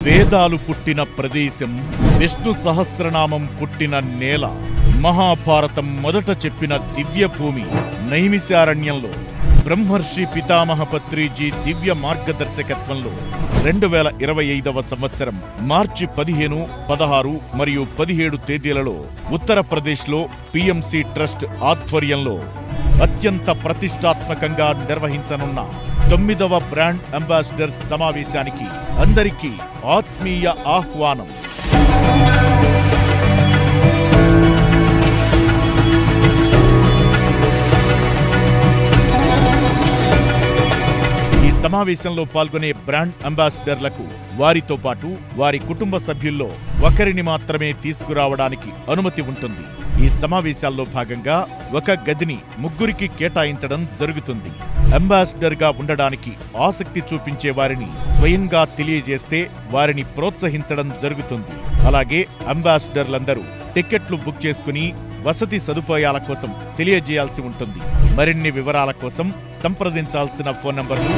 వేదాలు పుట్టిన ప్రదేశం, విష్ణు సహస్రనామం పుట్టిన నేల, మహాభారతం మొదట చెప్పిన దివ్యభూమి నైమిశారణ్యంలో బ్రహ్మర్షి పితామహ పత్రిజీ దివ్య మార్గదర్శకత్వంలో 2025వ సంవత్సరం మార్చి 15, 16 మరియు 17 తేదీలలో ఉత్తరప్రదేశ్లో పిఎంసి ట్రస్ట్ ఆధ్వర్యంలో అత్యంత ప్రతిష్టాత్మకంగా నిర్వహించనున్న 9వ బ్రాండ్ అంబాసిడర్స్ సమావేశానికి అందరికీ ఆత్మీయ ఆహ్వానం. ఈ సమావేశంలో పాల్గొనే బ్రాండ్ అంబాసిడర్లకు వారితో పాటు వారి కుటుంబ సభ్యుల్లో ఒకరిని మాత్రమే తీసుకురావడానికి అనుమతి ఉంటుంది. ఈ సమావేశాల్లో భాగంగా ఒక గదిని ముగ్గురికి కేటాయించడం జరుగుతుంది. అంబాసిడర్ గా ఉండడానికి ఆసక్తి చూపించే వారిని స్వయంగా తెలియజేస్తే వారిని ప్రోత్సహించడం జరుగుతుంది. అలాగే అంబాసిడర్లందరూ టికెట్లు బుక్ చేసుకుని వసతి సదుపాయాల కోసం తెలియజేయాల్సి ఉంటుంది. మరిన్ని వివరాల కోసం సంప్రదించాల్సిన ఫోన్ నంబర్లు